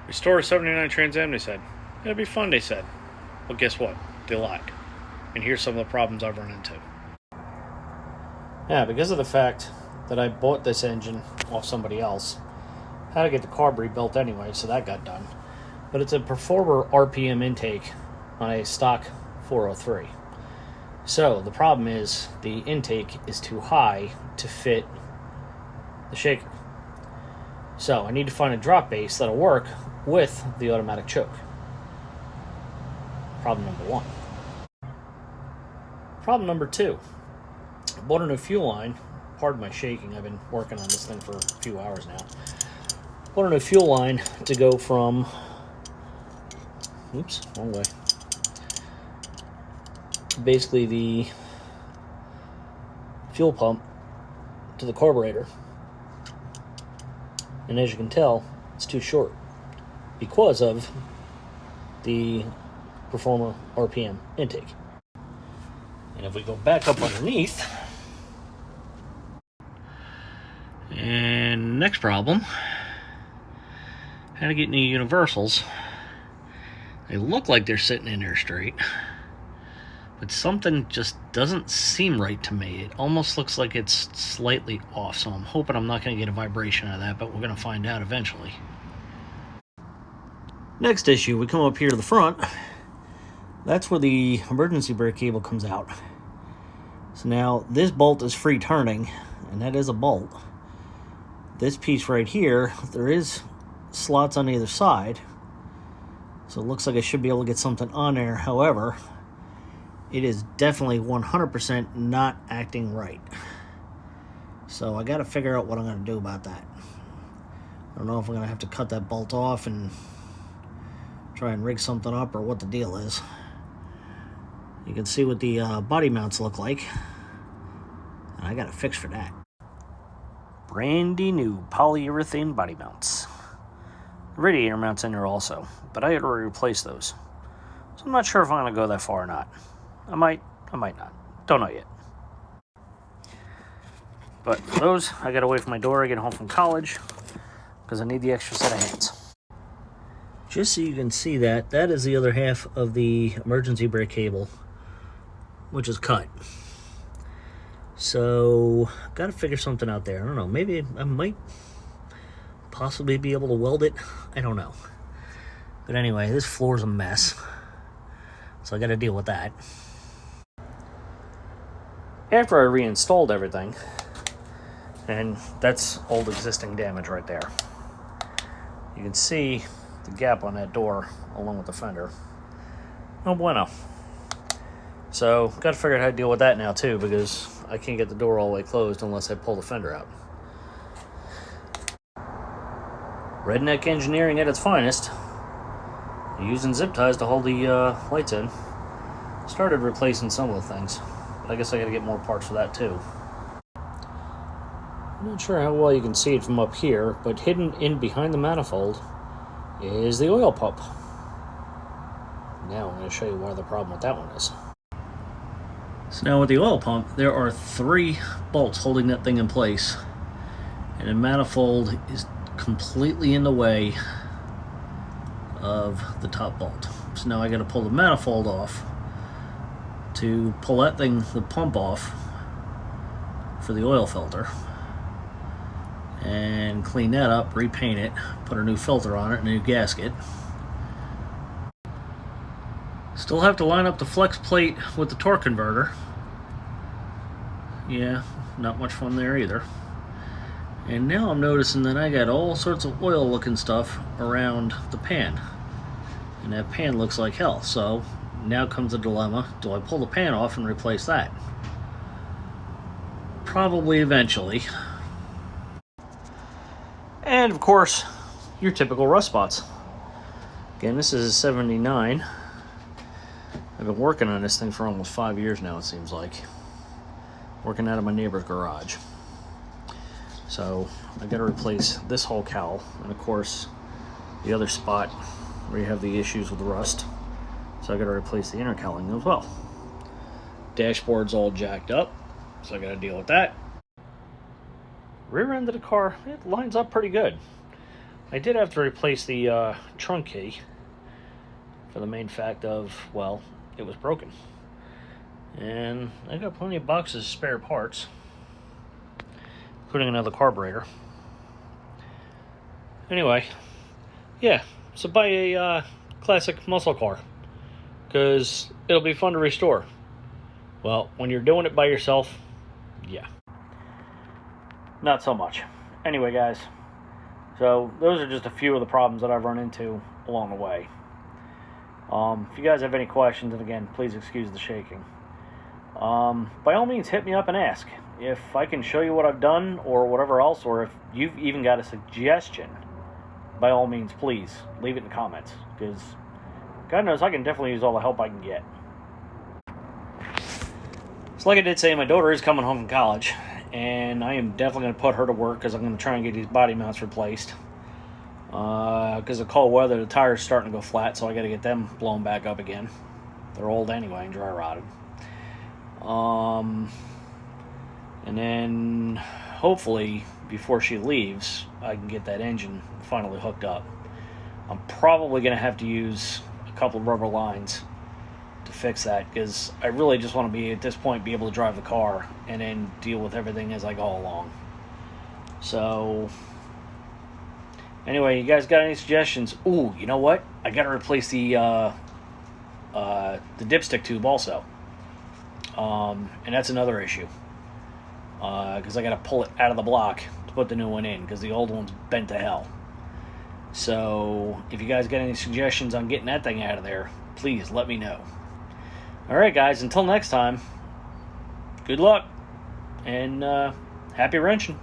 Restore a 79 Trans Am, they said. It'll be fun, they said. Well, guess what? They lied. And here's some of the problems I've run into. Yeah, because of the fact that I bought this engine off somebody else, I had to get the carb rebuilt anyway, so that got done. But it's a Performer RPM intake on a stock 403. So the problem is the intake is too high to fit the shaker. So I need to find a drop base that'll work with the automatic choke. Problem number one. Problem number two. I bought a new fuel line. Pardon my shaking. I've been working on this thing for a few hours now. Bought a new fuel line to go from... Oops, wrong way. Basically the fuel pump to the carburetor. And as you can tell, it's too short because of the Performer RPM intake. And if we go back up underneath, and next problem, how to get any universals. They look like they're sitting in there straight, but something just doesn't seem right to me. It almost looks like it's slightly off, so I'm hoping I'm not going to get a vibration out of that, but we're going to find out eventually. Next issue, we come up here to the front. That's where the emergency brake cable comes out. So now this bolt is free turning, and that is a bolt. This piece right here, there is slots on either side, so it looks like I should be able to get something on there. However, it is definitely 100% not acting right. So I got to figure out what I'm going to do about that. I don't know if I'm going to have to cut that bolt off and try and rig something up or what the deal is. You can see what the body mounts look like. And I got a fix for that. Brandy new polyurethane body mounts. The radiator mounts in there also, but I had already replaced those. So I'm not sure if I'm going to go that far or not. I might not. Don't know yet. But for those, I got away from my door, I get home from college, because I need the extra set of hands. Just so you can see that, that is the other half of the emergency brake cable, which is cut. So, got to figure something out there. I don't know, maybe I might possibly be able to weld it. I don't know. But anyway, this floor's a mess, so I got to deal with that. After I reinstalled everything, and that's old existing damage right there. You can see the gap on that door along with the fender. No bueno. So, got to figure out how to deal with that now too, because I can't get the door all the way closed unless I pull the fender out. Redneck engineering at its finest. Using zip ties to hold the lights in. Started replacing some of the things, but I guess I got to get more parts for that too. I'm not sure how well you can see it from up here, but hidden in behind the manifold is the oil pump. Now I'm going to show you why the problem with that one is. So now with the oil pump, there are 3 bolts holding that thing in place, and the manifold is completely in the way of the top bolt. So now I got to pull the manifold off to pull that thing, the pump off for the oil filter, and clean that up, repaint it, put a new filter on it, a new gasket. Still have to line up the flex plate with the torque converter. Yeah, not much fun there either. And now I'm noticing that I got all sorts of oil looking stuff around the pan. And that pan looks like hell. So now comes the dilemma, do I pull the pan off and replace that? Probably eventually. And of course, your typical rust spots. Again, this is a 79. I've been working on this thing for almost 5 years now, it seems like. Working out of my neighbor's garage. So I got to replace this whole cowl, and of course the other spot where you have the issues with the rust. So I got to replace the inner cowling as well. Dashboard's all jacked up, so I got to deal with that. Rear end of the car, it lines up pretty good. I did have to replace the trunk key for the main fact of, well, it was broken. And I got plenty of boxes of spare parts, including another carburetor. Anyway, yeah, so buy a classic muscle car, because it'll be fun to restore. Well, when you're doing it by yourself, yeah, not so much. Anyway, guys, so those are just a few of the problems that I've run into along the way. If you guys have any questions, and again, please excuse the shaking, by all means hit me up and ask. If I can show you what I've done or whatever else, or if you've even got a suggestion, by all means, please leave it in the comments, because God knows I can definitely use all the help I can get. So like I did say, my daughter is coming home from college, and I am definitely going to put her to work, because I'm going to try and get these body mounts replaced. Because of cold weather, the tires starting to go flat, so I got to get them blown back up again. They're old anyway and dry rotted. And then hopefully before she leaves, I can get that engine finally hooked up. I'm probably going to have to use a couple of rubber lines to fix that, because I really just want to be, at this point, be able to drive the car and then deal with everything as I go along. So anyway, you guys got any suggestions? Ooh, you know what? I got to replace the dipstick tube also. And that's another issue. Because I got to pull it out of the block to put the new one in, because the old one's bent to hell. So if you guys got any suggestions on getting that thing out of there, please let me know. Alright, guys, until next time, good luck, and happy wrenching.